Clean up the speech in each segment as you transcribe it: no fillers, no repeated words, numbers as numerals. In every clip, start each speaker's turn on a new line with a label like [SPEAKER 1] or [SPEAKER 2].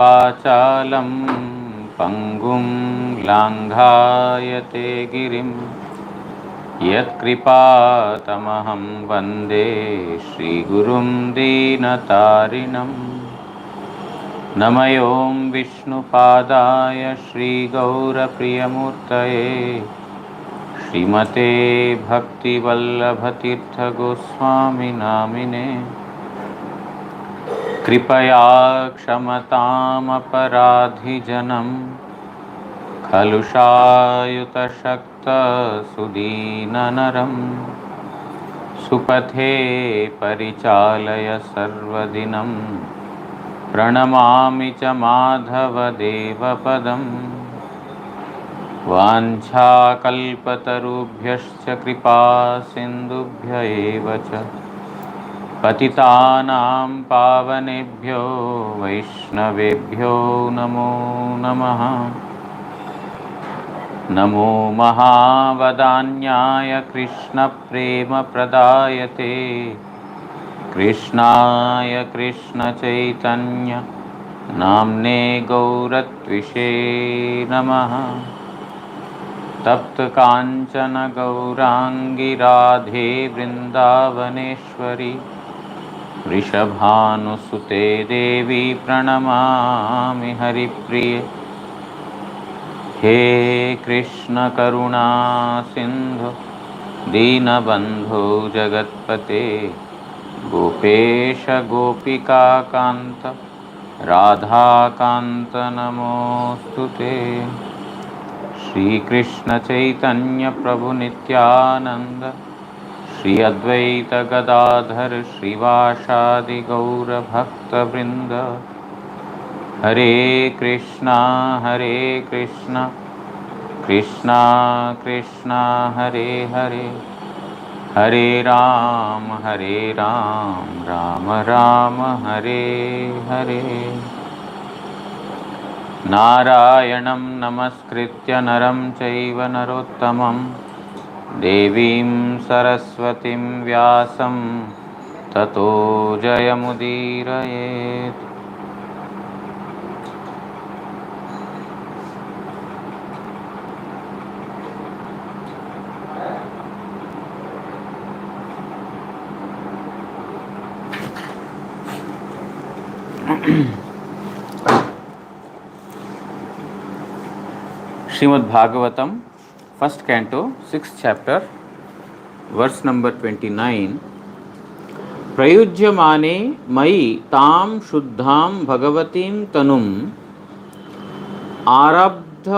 [SPEAKER 1] वाचालं पङ्गुं लाङ्घायते गिरिं यत्कृपातमहं वन्दे श्रीगुरुं दीनतारिणं। नमयों विष्णुपादाय श्रीगौरप्रियमूर्तये श्रीमते भक्तिवल्लभतीर्थगोस्वामिनामिने कृपया क्षमतामपराधिजनं कलुषायुतशक्तसुदीननरं सुपथे परिचालय सर्वदिनं प्रणमामि च माधवदेवपदम्। वाञ्छाकल्पतरुभ्यश्च कृपा सिन्धुभ्य एव च पतितानां पावनेभ्यो वैष्णवेभ्यो नमो नमः। नमो महावदान्याय कृष्णप्रेमप्रदायते कृष्णाय कृष्णचैतन्य नाम्ने गौरत्विषे नमः। तप्तकाञ्चन गौराङ्गी राधे वृन्दावनेश्वरी वृषभानुसुते देवी प्रणमामि हरिप्रिये। हे कृष्ण करुणा सिन्धु दीनबन्धो जगत्पते गोपेश गोपिकान्त राधाकान्त नमोऽस्तुते। श्रीकृष्ण चैतन्य प्रभु नित्यानंद श्री अद्वैत गदाधर श्रीवासादि गौर भक्तवृंद। हरे कृष्णा कृष्णा कृष्णा हरे हरे, हरे राम राम राम हरे हरे। नारायणं नमस्कृत्य नरं चैव नरोत्तमं देवीं सरस्वतीं व्यासं ततो जयमुदीरयेत्। Srimad Bhagavatam, first canto, 6th chapter, verse number 29. प्रयुज्यमाने मयि तां शुद्धां भगवतीं तनुं आरब्ध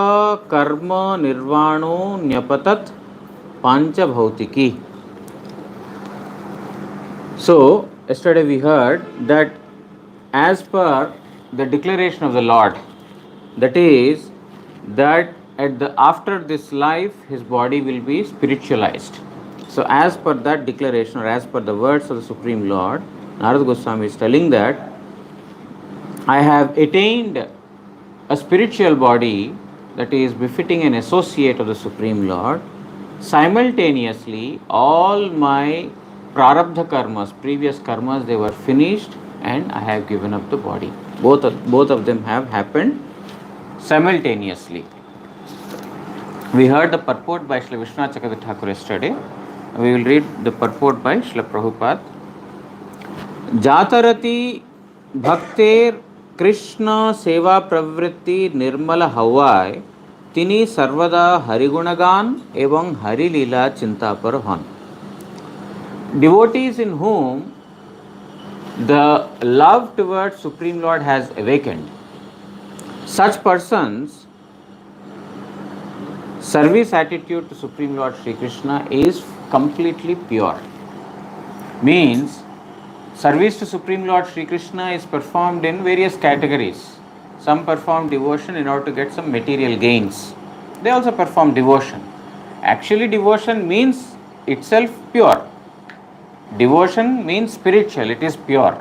[SPEAKER 1] कर्म निर्वाणो न्यपतत् पांचभौतिकी. So, yesterday we heard that as per the declaration of the Lord, that is, that after this life his body will be spiritualized. So as per that declaration, or as per the words of the Supreme Lord, Narada Goswami is telling that I have attained a spiritual body that is befitting an associate of the Supreme Lord. Simultaneously all my prarabdha karmas, previous karmas, they were finished and I have given up the body. Both of them have happened simultaneously. We heard the purport by Srila Vishwanath Chakravarti Thakur yesterday. We will read the purport by Srila Prabhupada. Jatarati bhakter Krishna seva pravritti nirmala hawai tini sarvada harigunagan evang hari lila chinta par hon. Devotees in whom the love towards Supreme Lord has awakened, such persons service attitude to Supreme Lord Sri Krishna is completely pure. Means service to Supreme Lord Sri Krishna is performed in various categories. Some perform devotion in order to get some material gains. They also perform devotion. Actually, devotion means itself pure. Devotion means spiritual, it is pure.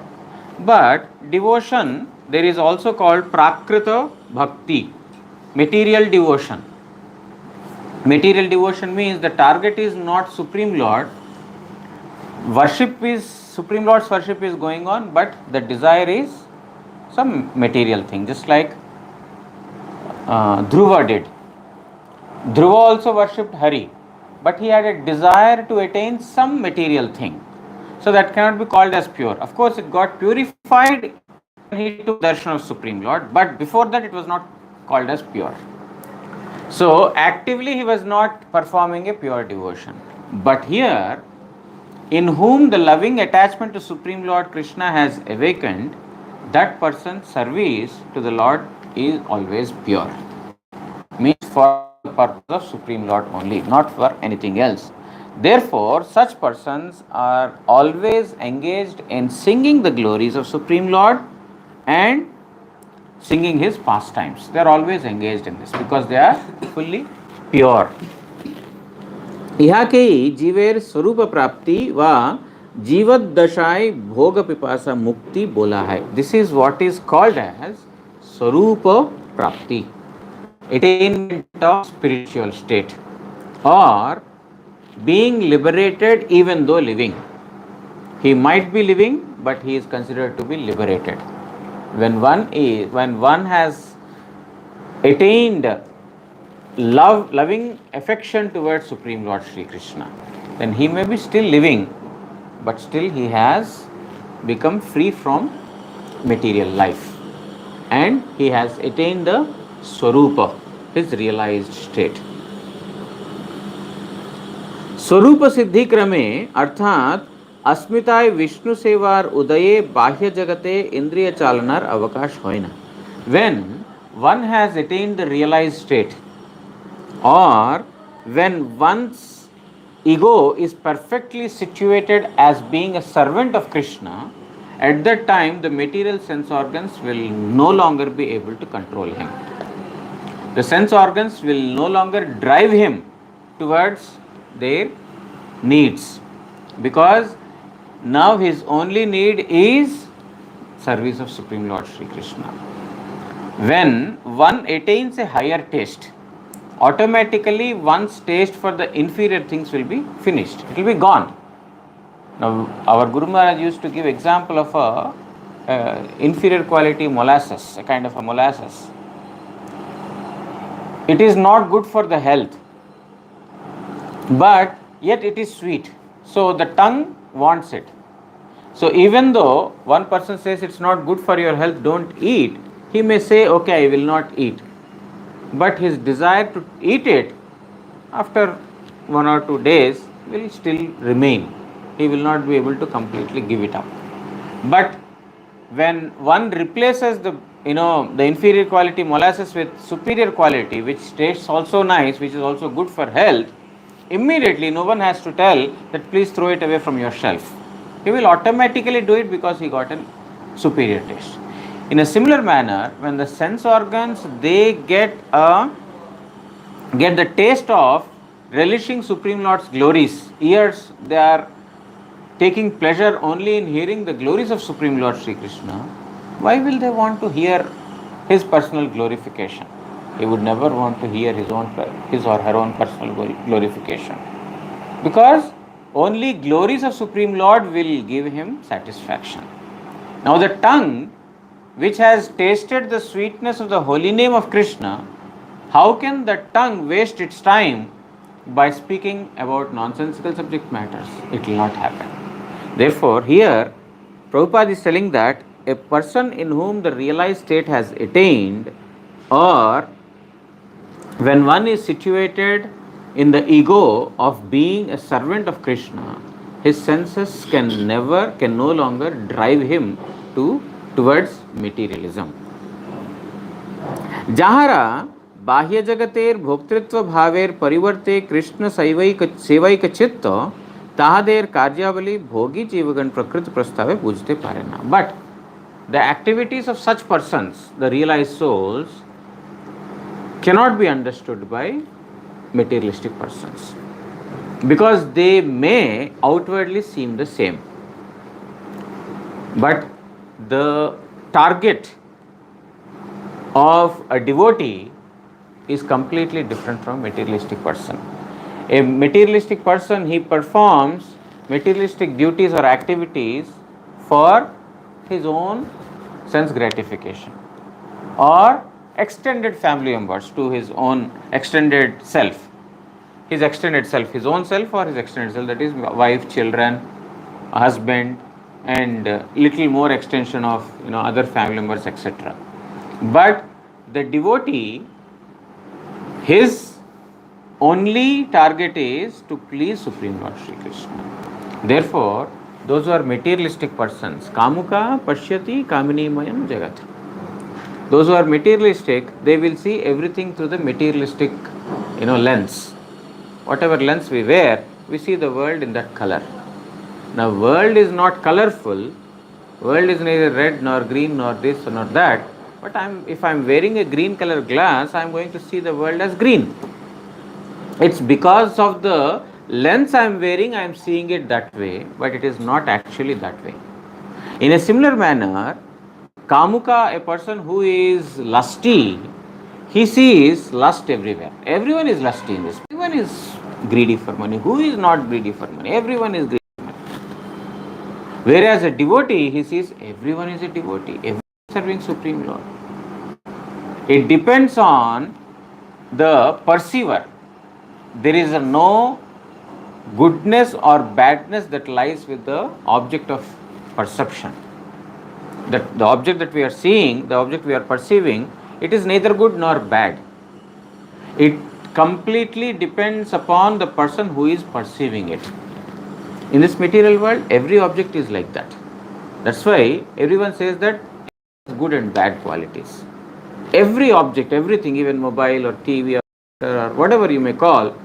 [SPEAKER 1] But devotion, there is also called prakrita bhakti, material devotion. Material devotion means the target is not Supreme Lord. Supreme Lord's worship is going on, but the desire is some material thing, just like Dhruva did. Dhruva also worshipped Hari, but he had a desire to attain some material thing. So that cannot be called as pure. Of course, it got purified when he took darshan of Supreme Lord, but before that it was not called as pure. So actively he was not performing a pure devotion. But here, in whom the loving attachment to Supreme Lord Krishna has awakened, that person's service to the Lord is always pure. Means for the purpose of Supreme Lord only, not for anything else. Therefore, such persons are always engaged in singing the glories of Supreme Lord and singing his pastimes. They are always engaged in this because they are fully pure. इहाके जीवेर स्वरूप प्राप्ति वा जीवत दशाय भोग पिपासा मुक्ति बोला है. This is what is called as स्वरूप प्राप्ति, attainment of spiritual state, or being liberated even though living. He might be living, but he is considered to be liberated. When one has attained loving affection towards Supreme Lord Sri Krishna, then he may be still living, but still he has become free from material life, and he has attained the Swarupa, his realized state. स्वरूप सिद्धि क्रमे अर्थात अस्मिताय विष्णु सेवार उदये बाह्य जगते इंद्रिय चालनार अवकाश होय ना. When one has attained the realized state, or when one's ego is perfectly situated as being a servant of Krishna, at that time the material sense organs will no longer be able to control him. The sense organs will no longer drive him towards their needs, because now his only need is service of Supreme Lord Sri Krishna. When one attains a higher taste, automatically one's taste for the inferior things will be finished. It will be gone. Now, our Guru Maharaj used to give example of a inferior quality molasses, a kind of a molasses. It is not good for the health, but yet it is sweet. So the tongue wants it. So even though one person says it's not good for your health, don't eat, he may say, okay, I will not eat. But his desire to eat it after 1 or 2 days will still remain. He will not be able to completely give it up. But when one replaces the inferior quality molasses with superior quality, which tastes also nice, which is also good for health, immediately no one has to tell that please throw it away from your shelf. He will automatically do it because he got a superior taste. In a similar manner, when the sense organs, they get the taste of relishing Supreme Lord's glories, ears, they are taking pleasure only in hearing the glories of Supreme Lord Sri Krishna, why will they want to hear his personal glorification? He would never want to hear his or her own personal glorification, because only glories of Supreme Lord will give him satisfaction. Now the tongue, which has tasted the sweetness of the holy name of Krishna, how can the tongue waste its time by speaking about nonsensical subject matters? It will not happen. Therefore, here Prabhupada is telling that a person in whom the realized state has attained, or when one is situated in the ego of being a servant of Krishna, his senses can no longer drive him towards materialism. Jahara बाह्य जगतेर भोक्तृत्व भावेर परिवर्ते कृष्ण सेवैक चित्त ताहादेर कार्यावली भोगी जीवगण प्रकृत प्रस्तावे बुझते पारे ना. But the activities of such persons, the realized souls, cannot be understood by materialistic persons, because they may outwardly seem the same, but the target of a devotee is completely different from a materialistic person. A materialistic person, he performs materialistic duties or activities for his own sense gratification, or extended family members to his own extended self, his own self or his extended self, that is wife, children, husband, and little more extension of other family members, etc. But the devotee, his only target is to please Supreme Lord Sri Krishna. Therefore, those who are materialistic persons, kamuka pashyati kaminimayam jagat. Those who are materialistic, they will see everything through the materialistic, lens. Whatever lens we wear, we see the world in that color. Now, world is not colorful. World is neither red nor green nor this nor that. But if I'm wearing a green color glass, I'm going to see the world as green. It's because of the lens I'm wearing, I'm seeing it that way, but it is not actually that way. In a similar manner, Kamuka, a person who is lusty, he sees lust everywhere. Everyone is lusty in this. Everyone is greedy for money. Who is not greedy for money? Everyone is greedy for money. Whereas a devotee, he sees everyone is a devotee. Everyone is serving Supreme Lord. It depends on the perceiver. There is no goodness or badness that lies with the object of perception. That the object that we are seeing, the object we are perceiving, it is neither good nor bad. It completely depends upon the person who is perceiving it. In this material world, every object is like that. That's why everyone says that good and bad qualities. Every object, everything, even mobile or TV or whatever you may call,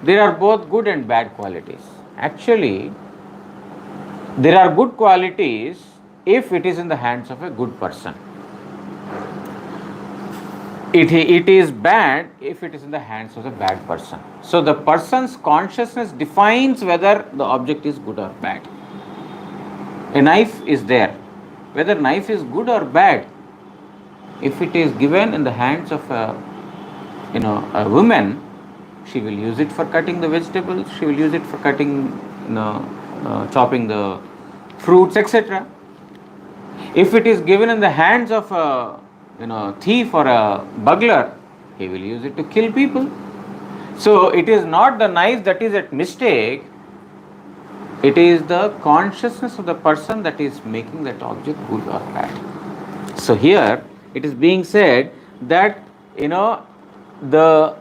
[SPEAKER 1] there are both good and bad qualities. Actually, there are good qualities if it is in the hands of a good person. It is bad if it is in the hands of a bad person. So the person's consciousness defines whether the object is good or bad. A knife is there. Whether knife is good or bad, if it is given in the hands of a woman, she will use it for cutting the vegetables, she will use it for cutting, chopping the fruits, etc. If it is given in the hands of a thief or a burglar, he will use it to kill people. So it is not the knife that is at mistake, it is the consciousness of the person that is making that object good or bad. So here it is being said that the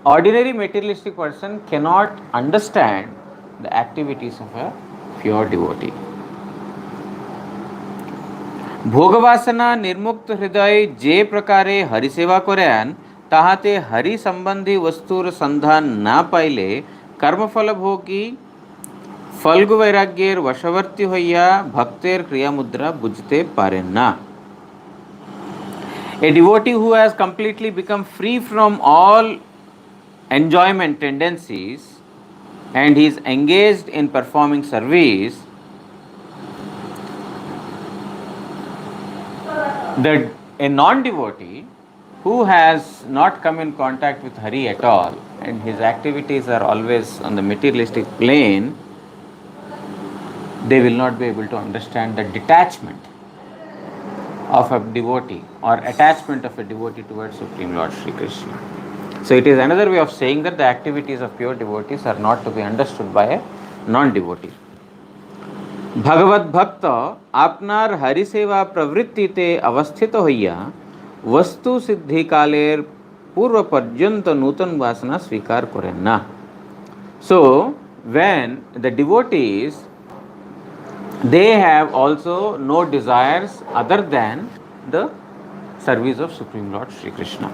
[SPEAKER 1] ordinary materialistic person cannot understand the activities of a pure devotee. भोगवासना निर्मुक्त हृदय जे प्रकारे हरिसेवा करेन ताहाते हरि संबंधी वस्तुर संधान ना पाइले कर्मफल भोगी फल्गु वैराग्येर वशवर्ती हइया भक्तेर क्रियामुद्रा बुझते पारेन ना. A devotee who has completely become free from all enjoyment tendencies and he is engaged in performing service, a non-devotee who has not come in contact with Hari at all and his activities are always on the materialistic plane, they will not be able to understand the detachment of a devotee or attachment of a devotee towards Supreme Lord Sri Krishna. So it is another way of saying that the activities of pure devotees are not to be understood by a non-devotee. भगवत भक्त आपनार हरिसेवा प्रवृत्तिते अवस्थित हइया वस्तु सिद्धि कालेर पूर्व पर्यंत नूतन वासना स्वीकार करें ना. So when the devotees, they have also no desires other than the service of Supreme Lord Sri Krishna.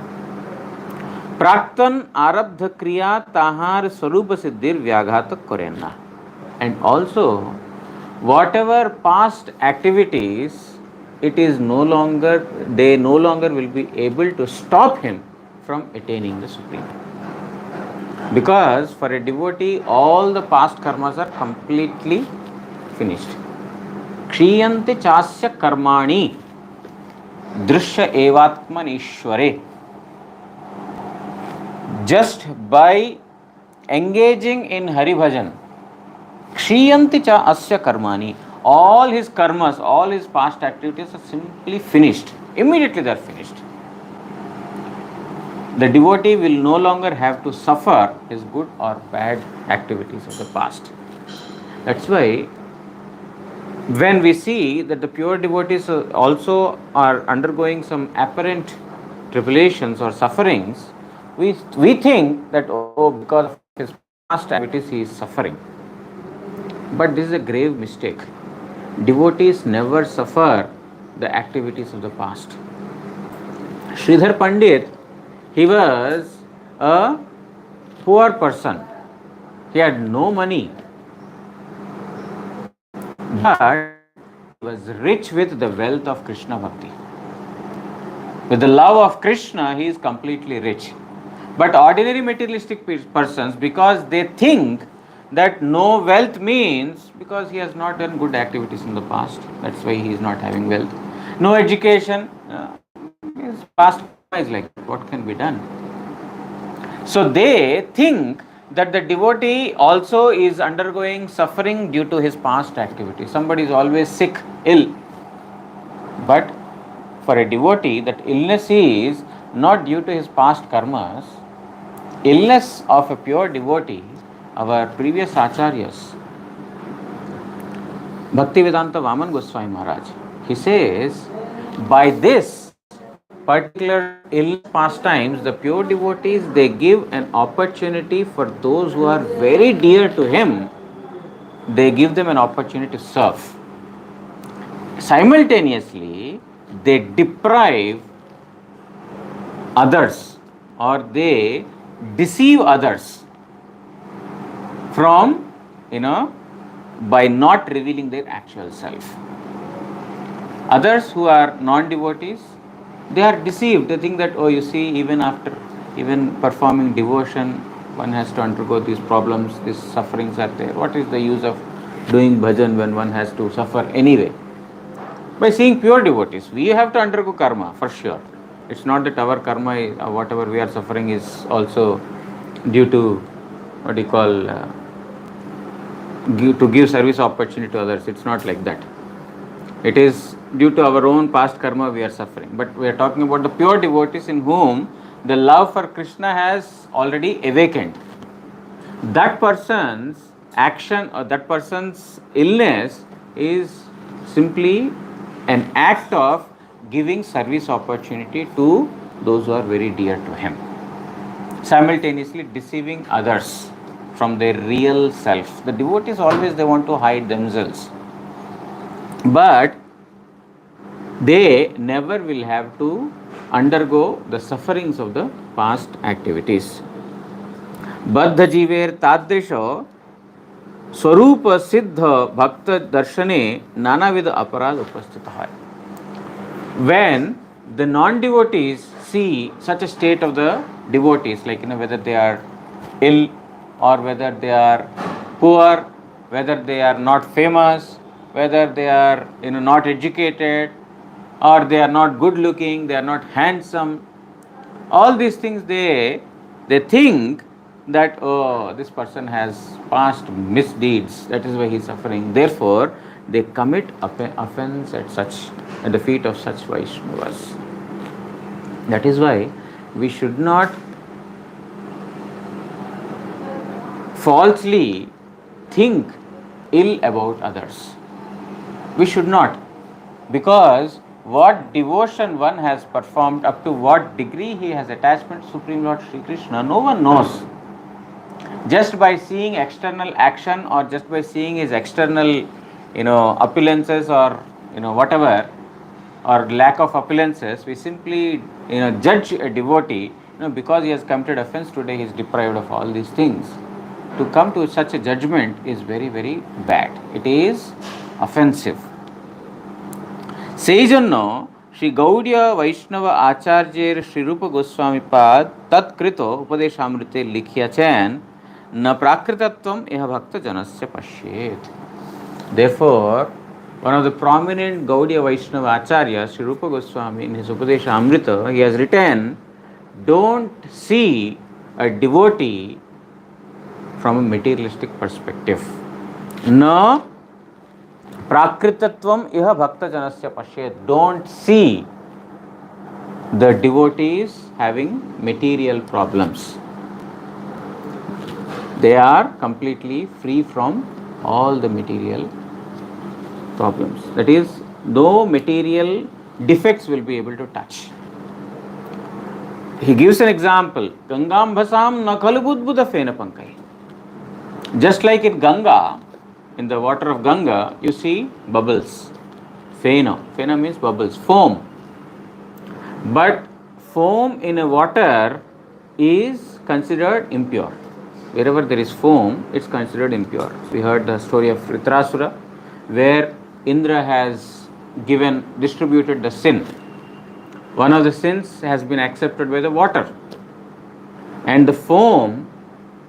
[SPEAKER 1] प्राक्तन आरब्ध क्रिया ताहार स्वरूप सिद्धिर व्याघात करें ना. And also whatever past activities, they no longer will be able to stop him from attaining the Supreme. Because for a devotee, all the past karmas are completely finished. Kshiyante chasya karmani drishya evatmanishware. Just by engaging in Hari Bhajan, Kshiyanti cha asya karmani, all his karmas, all his past activities are simply finished. Immediately they are finished. The devotee will no longer have to suffer his good or bad activities of the past. That's why when we see that the pure devotees also are undergoing some apparent tribulations or sufferings, we think that, oh, because of his past activities he is suffering. But this is a grave mistake. Devotees never suffer the activities of the past. Sridhar Pandit, he was a poor person. He had no money, but he was rich with the wealth of Krishna Bhakti. With the love of Krishna, he is completely rich. But ordinary materialistic persons, because they think that no wealth means because he has not done good activities in the past, that's why he is not having wealth. No education, his past karma is like that. What can be done? So they think that the devotee also is undergoing suffering due to his past activity. Somebody is always sick, ill. But for a devotee, that illness is not due to his past karmas. Illness of a pure devotee, our previous acharyas, Bhaktivedanta Vaman Goswami Maharaj, he says, by this particular illness pastimes, the pure devotees, they give an opportunity for those who are very dear to him, they give them an opportunity to serve. Simultaneously, they deprive others or they deceive others from, by not revealing their actual self. Others who are non-devotees, they are deceived. They think that, oh, you see, even after performing devotion, one has to undergo these problems, these sufferings are there. What is the use of doing bhajan when one has to suffer anyway? By seeing pure devotees, we have to undergo karma for sure. It's not that our karma, whatever we are suffering, is also due to to give service opportunity to others. It's not like that. It is due to our own past karma we are suffering. But we are talking about the pure devotees in whom the love for Krishna has already awakened. That person's action or that person's illness is simply an act of giving service opportunity to those who are very dear to him, simultaneously deceiving others from their real self. The devotees always, they want to hide themselves, but they never will have to undergo the sufferings of the past activities. Baddha jiver tadrisha swarupa siddha bhakta darshane nanavid aparad upasthita hai. When the non-devotees see such a state of the devotees, like whether they are ill or whether they are poor, whether they are not famous, whether they are not educated, or they are not good looking, they are not handsome, all these things they think that, oh, this person has past misdeeds, that is why he is suffering. Therefore, they commit offense at the feet of such Vaishnavas. That is why we should not falsely think ill about others. We should not, because what devotion one has performed, up to what degree he has attachment to Supreme Lord Sri Krishna, no one knows. Just by seeing external action or just by seeing his external opulences or whatever, or lack of opulences, we simply judge a devotee because he has committed offense today, he is deprived of all these things. To come to such a judgment is very, very bad. It is offensive. সেই জন্য শ্রী গৌড়ীয় বৈষ্ণব আচার্যের শ্রীরূপ গোস্বামী পাদ তৎকৃত উপদেশামৃতে লিখিয়াছেন না প্রাকৃতত্বম ইহ ভক্ত জনস্য পশ্যেত. Therefore, one of the prominent Gaudiya Vaishnava Acharya, Sri Rupa Goswami, in his Upadesha Amrita, he has written, don't see a devotee from a materialistic perspective. Na Prakritatvam iha bhakta janasya pashyet. Don't see the devotees having material problems. They are completely free from all the material problems. That is, no material defects will be able to touch. He gives an example. Gangam bhasam na khalu budbuda fena pankai. Just like in Ganga, in the water of Ganga, you see bubbles. Fena. Fena means bubbles, foam. But foam in a water is considered impure. Wherever there is foam, it's considered impure. We heard the story of Ritrasura, where Indra has distributed the sin. One of the sins has been accepted by the water. And the foam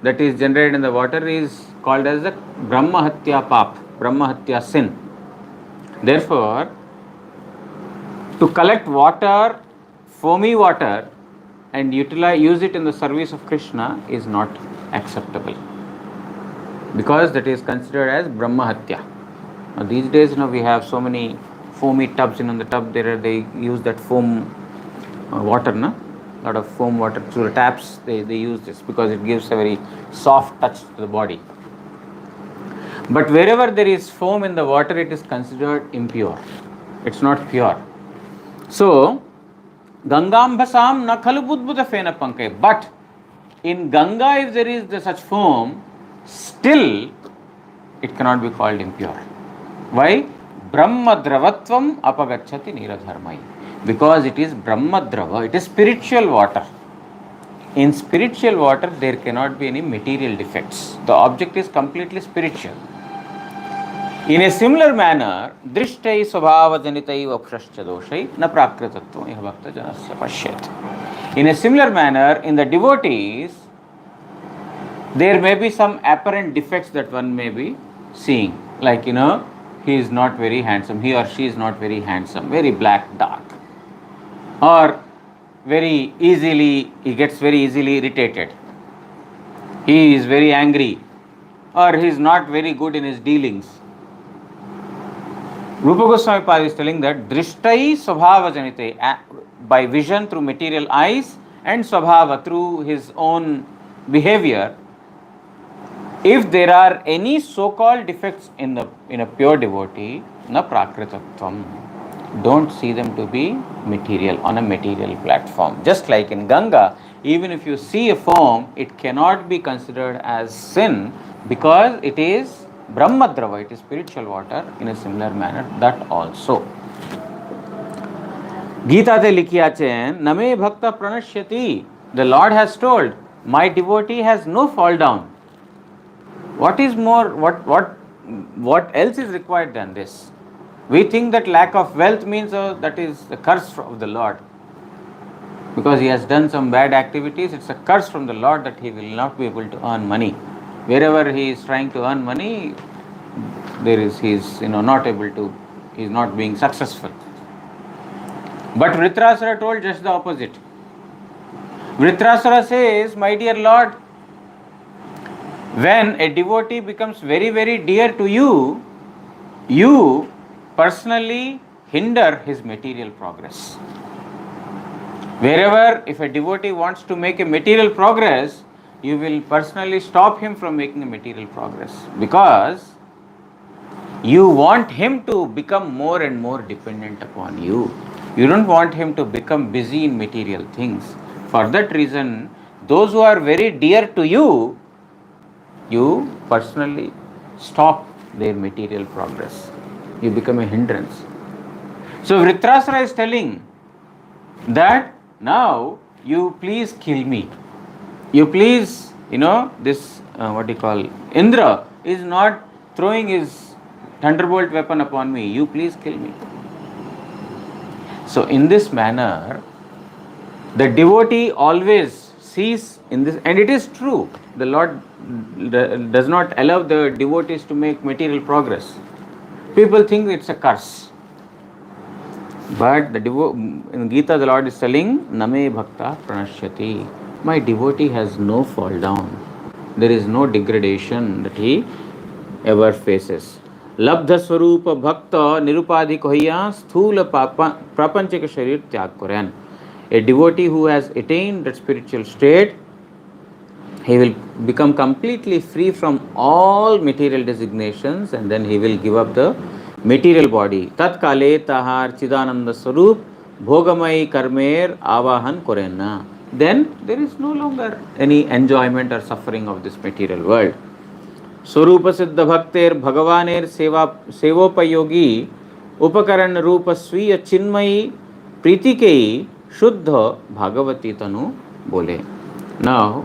[SPEAKER 1] that is generated in the water is called as the Brahmahatya Pap, Brahmahatya sin. Therefore, to collect water, foamy water, and use it in the service of Krishna is not acceptable, because that is considered as Brahmahatya. Now, these days, we have so many foamy tubs. In the tub, they use that foam water, a lot of foam water through the taps. They use this because it gives a very soft touch to the body. But wherever there is foam in the water, it is considered impure. It's not pure. So, Gangambhasam na khalu budbuda fena pankai. But in Ganga, if there is such foam, still it cannot be called impure. Why? Brahmadravatvam apagacchati niradharmai. Because it is Brahmadrava, it is spiritual water. In spiritual water, there cannot be any material defects. The object is completely spiritual. In a similar manner, drishtai svabhava janitai vapshascha doshai na prakritatvam iha bhakta janasya pashyat. In a similar manner, in the devotees, there may be some apparent defects that one may be seeing. Like, he is not very handsome, he or she is not very handsome, very black, dark. Or he gets very easily irritated. He is very angry. Or he is not very good in his dealings. Rupa Goswami Pad is telling that drishtai svabhava janite, by vision through material eyes, and svabhava through his own behavior, if there are any so-called defects in a pure devotee, na prakritatvam, don't see them to be material, on a material platform. Just like in Ganga, even if you see a foam, it cannot be considered as sin, because it is Brahmadrava, it is spiritual water. In a similar manner, that also. Gita te likhiya chen, name bhakta pranashyati. The Lord has told, my devotee has no fall down. What is more, what else is required than this? We think that lack of wealth means that is a curse of the Lord. Because he has done some bad activities, it's a curse from the Lord that he will not be able to earn money. Wherever he is trying to earn money, he is not being successful. But Vritrasura told just the opposite. Vritrasura says, my dear Lord, when a devotee becomes very, very dear to you, you personally hinder his material progress. Wherever, if a devotee wants to make a material progress, you will personally stop him from making a material progress, because you want him to become more and more dependent upon you. You don't want him to become busy in material things. For that reason, those who are very dear to you, you personally stop their material progress. You become a hindrance. So Vritrasura is telling that now you please kill me. You please, Indra is not throwing his thunderbolt weapon upon me. You please kill me. So in this manner, the devotee always sees in this, and it is true, the Lord does not allow the devotees to make material progress. People think it's a curse. But in Gita, the Lord is telling, Name Bhakta Pranashyati. My devotee has no fall down. There is no degradation that he ever faces. लब्ध स्वरूप भक्त निरुपाधिक होइया स्थूल प्रापंचिक शरीर त्याग करें. A devotee who has attained that spiritual state, he will become completely free from all material designations, and then he will give up the material body. Tat kale tahar chidananda swarup bhogamai karmer avahan korenna. Then there is no longer any enjoyment or suffering of this material world. स्वरूप सिद्ध भक्तेर भगवानेर सेवा सेवोपयोगी उपकरण रूप स्वीय चिन्मयी प्रीति के शुद्ध भागवती तनु बोले. Now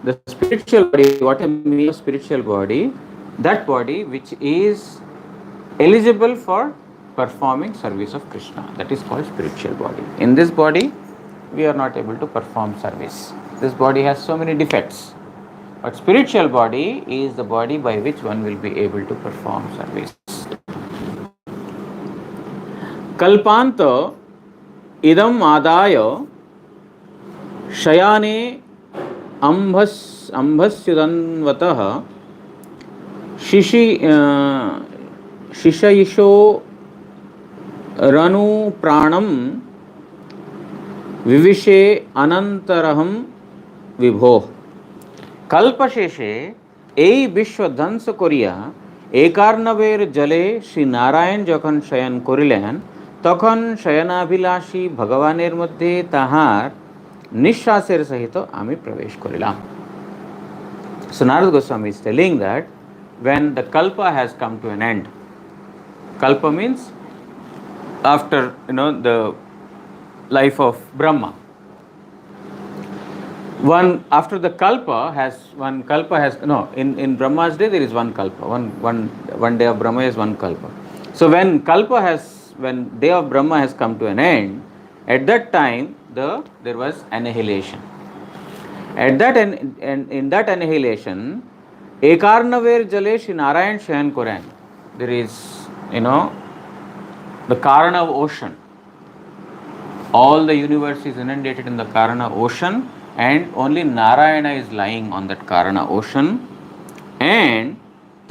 [SPEAKER 1] the spiritual body, what I mean of spiritual body, that body which is eligible for performing service of Krishna, that is called spiritual body. In this body we are not able to perform service. This body has so many defects. But spiritual body is the body by which one will be able to perform service. Kalpanta idam adaya shayane ambhasyudanvatah shishayisho ranu pranam vivishe anantaraham vibho. कल्पशेषे এই বিশ্ব ধ্বংস করিয়া একার্ণবের জলে শ্রী নারায়ণ যখন শয়ন করিলেন তখন শয়নাভিলাষী ভগবানের মধ্যে তাহার নিঃশ্বাসের সহিত আমি প্রবেশ করিলাম. So Narada Goswami is telling that when the kalpa has come to an end, kalpa means after the life of Brahma, after the kalpa has in Brahma's day there is one kalpa, one day of Brahma is one kalpa. So when day of Brahma has come to an end, at that time there was annihilation. At that in that annihilation, ekarnaver jale Shri Narayan shayan koren, there is the Karana ocean, all the universe is inundated in the Karana ocean, and only Narayana is lying on that Karana ocean, and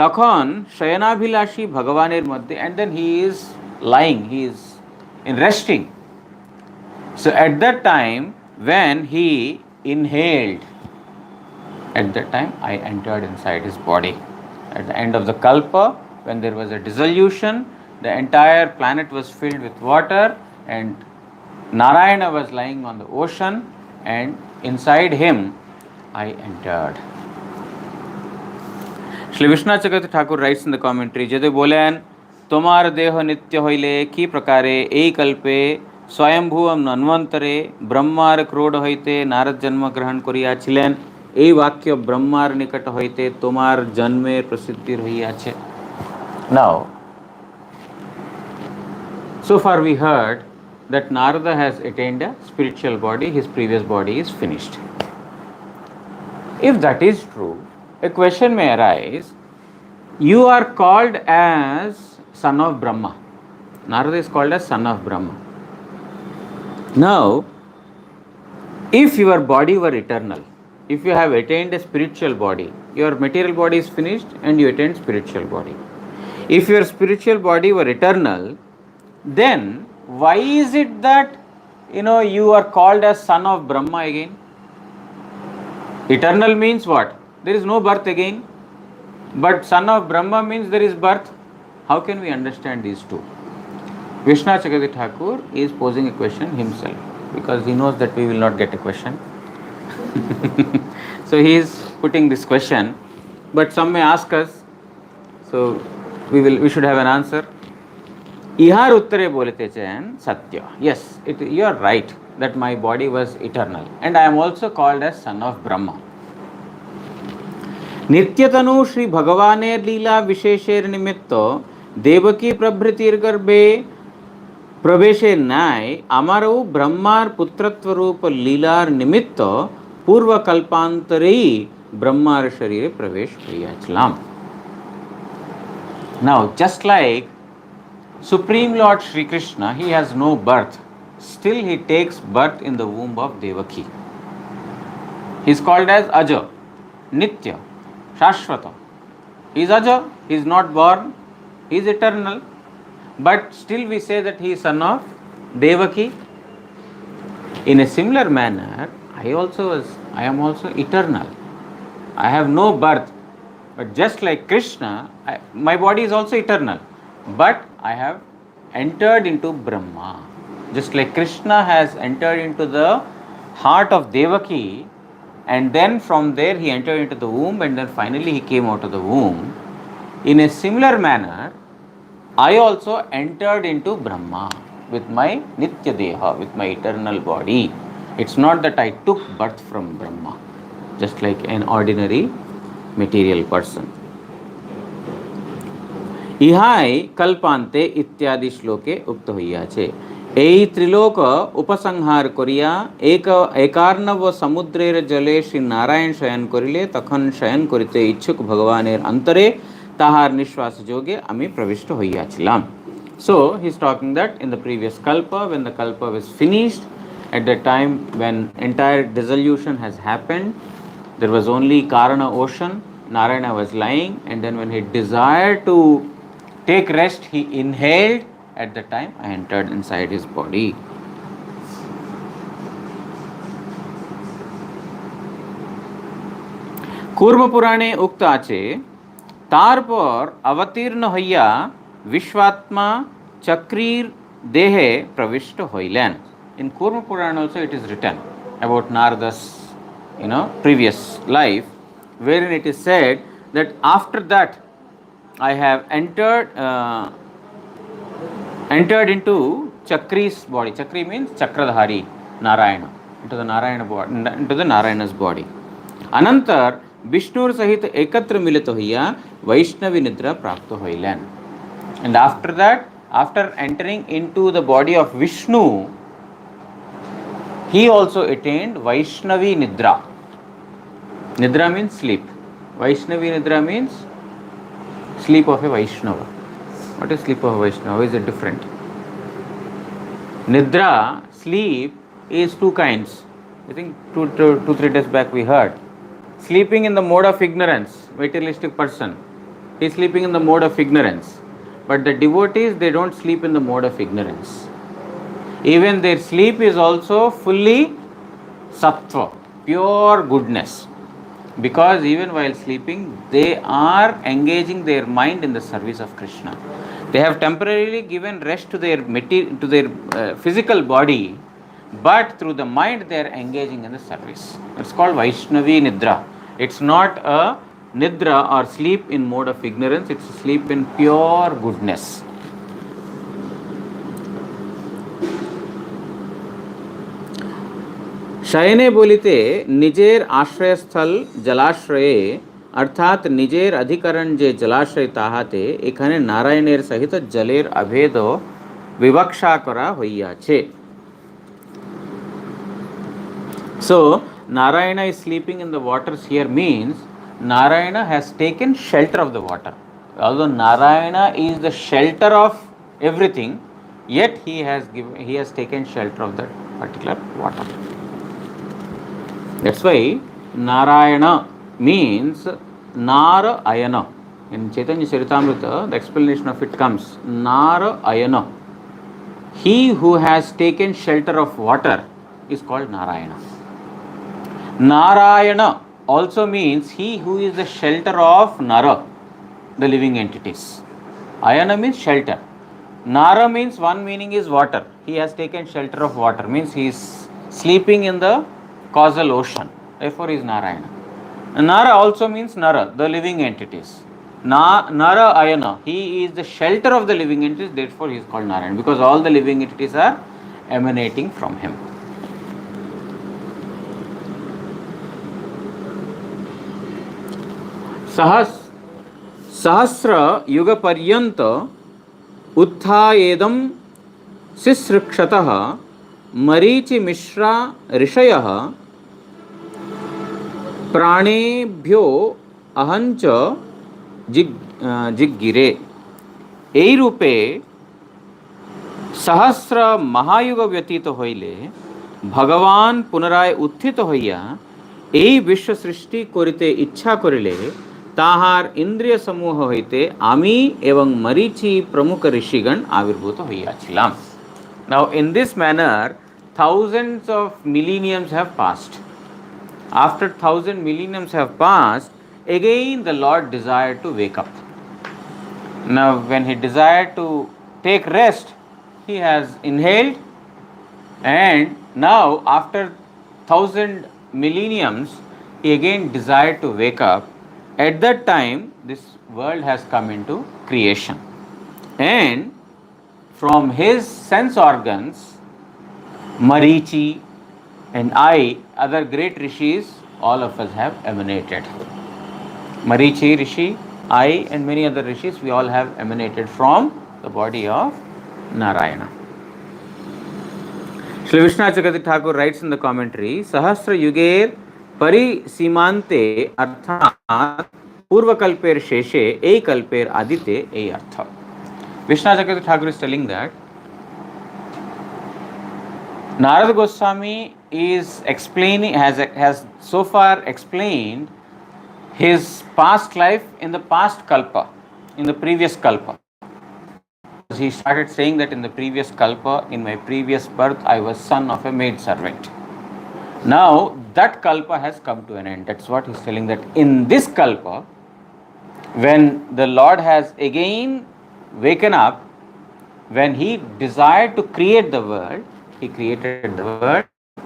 [SPEAKER 1] তখন শয়নাভিলাষী ভগবানের মধ্যে, and then he is lying, he is in resting. So at that time when he inhaled, at that time I entered inside his body. At the end of the kalpa, when there was a dissolution, the entire planet was filled with water and Narayana was lying on the ocean, and inside him I entered. Shri Vishwanath Chakravarti Thakur writes in the commentary, Jade bolen tomar deho nitya hoile ki prakare ei kalpe swayambhuvam nanvantare brahmar crore হইতে নারদ জন্ম গ্রহণ করিয়াছিলেন. এই বাক্য ব্রহ্মার নিকট হইতে তোমার জন্মের প্রসিদ্ধি রহিয়াছে. Now, so far we heard that Narada has attained a spiritual body, his previous body is finished. If that is true, a question may arise, you are called as son of Brahma. Narada is called as son of Brahma. Now, if your body were eternal, if you have attained a spiritual body, your material body is finished and you attained spiritual body. If your spiritual body were eternal, then why is it that you are called as son of Brahma again? Eternal means what? There is no birth again. But son of Brahma means there is birth. How can we understand these two? Vishwanath Chakravarti Thakur is posing a question himself because he knows that we will not get a question. So he is putting this question, but some may ask us, so we should have an answer. Ihar uttare bolite chayan satya. Yes, you are right that my body was eternal and I am also called as son of Brahma. नित्यतनु Shri भगवानेर लीला विशेषेर निमित्त देवकी प्रभृतिर गर्भे प्रवेशे न्याय আমারও ব্রহ্মার পুত্রত্ব রূপ লীলার নিমিত্ত পূর্ব কল্পান্তরেই ব্রহ্মার শরীরে প্রবেশ হইয়াছিলাম. Now, just like Supreme Lord Shri Krishna, he has no birth. Still he takes birth in the womb of Devaki. He is called as Aja, Nitya, Shashvata. He is Aja, he is not born, He is eternal. But still we say that he is son of Devaki. In a similar manner, I am also eternal. I have no birth. But just like Krishna, my body is also eternal. But I have entered into Brahma. Just like Krishna has entered into the heart of Devaki, and then from there he entered into the womb, and then finally he came out of the womb. In a similar manner, I also entered into Brahma with my Nitya Deha, with my eternal body. It's not that I took birth from Brahma, just like an ordinary material person. ইহাই কল্পান্তে ইত্যাদি শ্লোকে উক্ত হইয়াছে। এই ত্রিলোক উপসংহার করিয়া একার্ণব সমুদ্রের জলে শ্রী নারায়ণ শয়ন করিলে তখন শয়ন করিতে ইচ্ছুক ভগবানের অন্তরে তাহার নিঃশ্বাস যোগে আমি প্রবিষ্ট হইয়াছিলাম। So he is talking that in the previous kalpa, when the kalpa was finished, at the time when entire dissolution has happened, there was only Karana ocean, Narayana was lying, and then when he desired to take rest, he inhaled. At the time I entered inside his body. কূর্ম পুরাণে উক্ত আছে, তারপর অবতীর্ণ হইয়া বিশ্বাত্মা চক্রীর দেহে প্রবিষ্ট হইলেন। In Kurma Purana also it is written about Narada's previous life, wherein it is said that after that I have entered into Chakri's body. Chakri means Chakradhari, Narayana, into the Narayana's body. Anantar Vishnur Sahit Ekatra Milito Hiya Vaishnavi Nidra Prapto Hoilan. And after that, after entering into the body of Vishnu, he also attained Vaishnavi Nidra. Nidra means sleep. Vaishnavi Nidra means sleep of a Vaishnava. What is sleep of a Vaishnava? How is it different? Nidra, sleep, is two kinds. I think 2-3 days back we heard. Sleeping in the mode of ignorance, materialistic person, he is sleeping in the mode of ignorance. But the devotees, they don't sleep in the mode of ignorance. Even their sleep is also fully sattva, pure goodness. Because even while sleeping, they are engaging their mind in the service of Krishna. They have temporarily given rest to their physical body, but through the mind they are engaging in the service. It's called Vaishnavi Nidra. It's not a Nidra or sleep in mode of ignorance, it's sleep in pure goodness. শয়নে বলিতে নিজের আশ্রয়স্থল জলাশ্রয়ে অর্থাৎ নিজের অধিকরণ যে জলাশয় তাহাতে এখানে নারায়ণের সহিত জলের অভেদ বিবক্ষা করা হইয়াছে। So Narayana is sleeping in the waters here means Narayana has taken shelter of the water. Although Narayana is the shelter of everything, yet he has taken shelter of that particular water. That's why Narayana means Narayana. In Chaitanya Charitamrita, the explanation of it comes Narayana. He who has taken shelter of water is called Narayana. Narayana also means he who is the shelter of Nara, the living entities. Ayana means shelter. Nara means one meaning is water. He has taken shelter of water, means he is sleeping in the causal ocean. Therefore he is Narayana. Nara also means Nara, the living entities. Nara Ayana, he is the shelter of the living entities, therefore he is called Narayana, because all the living entities are emanating from him. सहस्र युग पर्यंत उत्थायेदं शिश्रक्षतः मरीचि मिश्रा ऋषयः प्राणेभ्यो अहंच जिग्गिरे। এই রূপে সহস্র মহাযুগ ব্যতীত হইলে ভগবান পুনরায় উত্থিত হইয়া এই বিশ্ব সৃষ্টি করিতে ইচ্ছা করিলে তাহার ইন্দ্রিয় সমূহ হইতে আমি এবং মরীচি প্রমুখ ঋষিগণ আবির্ভূত হইয়াছিলাম. Now in this manner thousands of millenniums have passed. After 1000 millenniums have passed, again the Lord desired to wake up. Now when he desired to take rest, he has inhaled, and now after 1000 millenniums he again desired to wake up. At that time this world has come into creation, and from his sense organs Marichi and I, other great rishis, all of us have emanated. Marichi Rishi, I and many other rishis, we all have emanated from the body of Narayana. Shri Vishwanath Chakravarti Thakur writes in the commentary, Sahasra Yuger Parisimante Arthat Purvakalper Sheshe Ei Kalper Adite Ei Artha. Vishwanath Chakravarti Thakur is telling that Narada Goswami is explaining, has so far explained his past life in the past kalpa, in the previous kalpa. He started saying that in the previous kalpa, in my previous birth, I was son of a maid servant. Now that kalpa has come to an end. That's what he's telling, that in this kalpa, when the Lord has again waken up, when he desired to create the world, he created the world,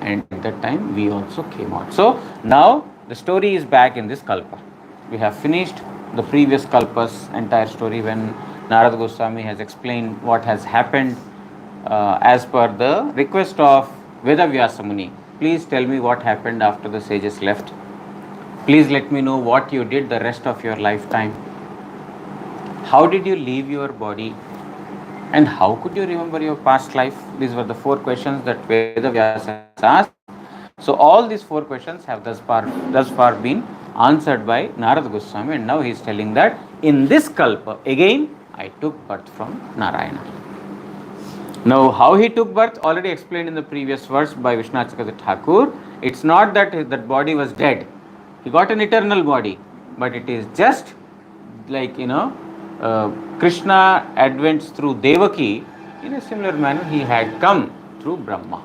[SPEAKER 1] and at that time we also came out. So now the story is back in this kalpa. We have finished the previous kalpa's entire story when Narada Goswami has explained what has happened as per the request of Vedavyasa Muni. Please tell me what happened after the sages left. Please let me know what you did the rest of your lifetime. How did you leave your body? And how could you remember your past life? These were the 4 questions that Vedavyasa asked. So all these 4 questions have thus far been answered by Narada Goswami, and now he is telling that in this kalpa again I took birth from Narayana. Now how he took birth already explained in the previous verse by Vishwanath Chakravarti Thakur. It's not that that body was dead. He got an eternal body, but it is just like, Krishna advents through Devaki. In a similar manner he had come through Brahma.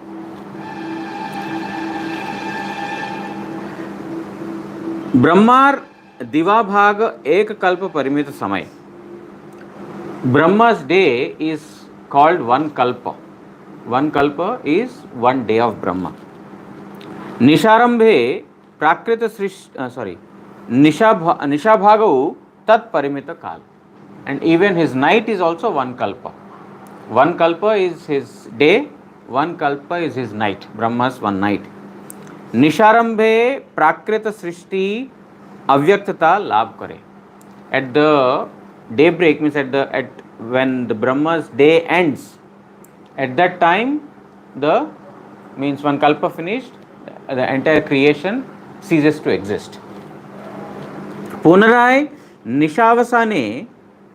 [SPEAKER 1] ब्रह्मार दिवाभाग एक कल्प परिमित समय. Brahma's day is called one kalpa. One kalpa is one day of Brahma. निशारंभे Prakrit निशाभागौ tat parimita kal. And even his night is also one kalpa. One kalpa is his day, one kalpa is his night. Brahma's one night. निशारंभे प्राकृत सृष्टि अव्यक्तता लाभ करे. At the daybreak, means at when the Brahma's day ends, at that time means one kalpa finished, the entire creation ceases to exist. पुनराय निशावसाने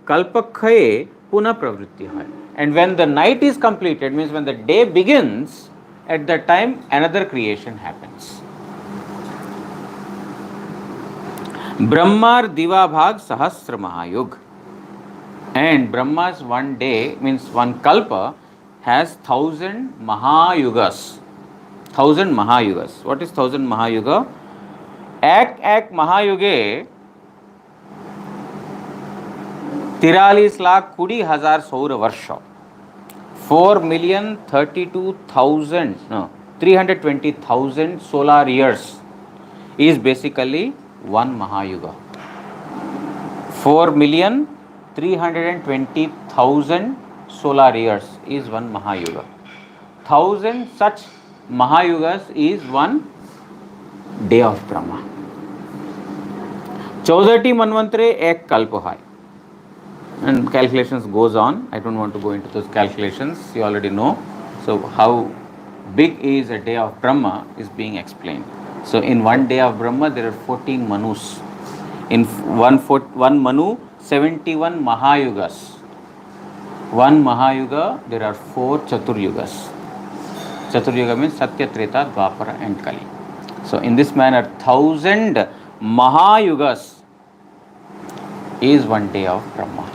[SPEAKER 1] कल्पक्षये पुनः प्रवृत्ति है. And when the night is completed, means when the day begins, at that time another creation happens. Brahmar diva bhag sahasra mahayug. And Brahma's one day, means one kalpa, has 1000 mahayugas. 1000 mahayugas. What is 1000 mahayuga? Ek mahayuge 43,20,000 सौर वर्ष. 320,000 solar years is basically one Mahayuga. 4,320,000 solar years is one Mahayuga. 1000 such Mahayugas is one day of Brahma. 14 मनवंतरे एक कल्प है. And calculations goes on. I don't want to go into those calculations. You already know. So how big is a day of Brahma is being explained. So in one day of Brahma there are 14 Manus. In one Manu, 71 Mahayugas. One Mahayuga, there are 4 Chaturyugas. Chaturyuga means Satya, Treta, Dwapara and Kali. So in this manner 1000 Mahayugas is one day of Brahma.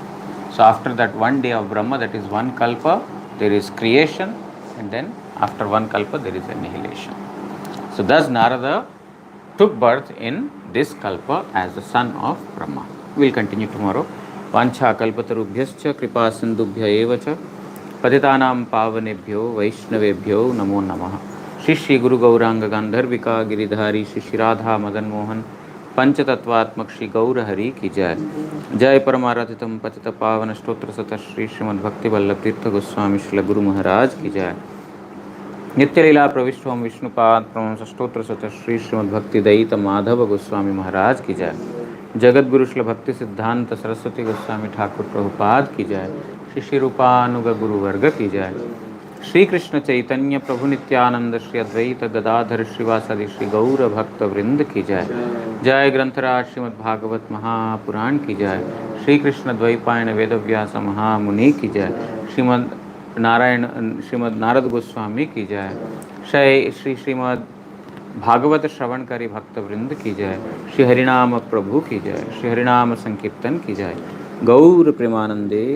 [SPEAKER 1] So after that one day of Brahma, that is one kalpa, there is creation, and then after one kalpa there is annihilation. So thus Narada took birth in this kalpa as the son of Brahma. We will continue tomorrow. Vancha kalpatarubhyascha kripa sindubhya eva cha पतितानां पावनेभ्यो वैष्णवेभ्यो नमो नमः. श्री श्री गुरु गौरांग गांधर्विका गिरिधारी श्री श्री राधा मदन मोहन पंचतत्वात्मक श्री गौर हरि की जय. जय परमाराधितम पतित पावन स्तोत्र सत श्री श्रीमद् भक्ति वल्लभ तीर्थ गोस्वामी श्री गुरु महाराज की जय. नित्य लीला प्रविष्टोम विष्णुपाद प्रवंश स्तोत्र सत श्री श्रीमद् भक्ति दयित माधव गोस्वामी महाराज की जय. जगत गुरु श्री भक्ति सिद्धांत सरस्वती गोस्वामी ठाकुर प्रभुपाद की जय. श्री श्री रूपानुग गुरु वर्ग की जय. श्री कृष्ण चैतन्य प्रभु नित्यानंद श्री अद्वैत गदाधर श्रीवासादि श्री गौर भक्त वृंद की जय. जय ग्रंथराज श्रीमद् भागवत महापुराण की जय. श्री कृष्ण द्वैपायन वेदव्यास महामुनि की जय. श्रीमद् नारायण श्रीमद् नारद गोस्वामी की जय. श्री श्रीमद् भागवत श्रवणकारी भक्त वृंद की जय. श्री हरिनाम प्रभु की जय. श्री हरिनाम संकीर्तन की जय. गौर प्रेमानंदे.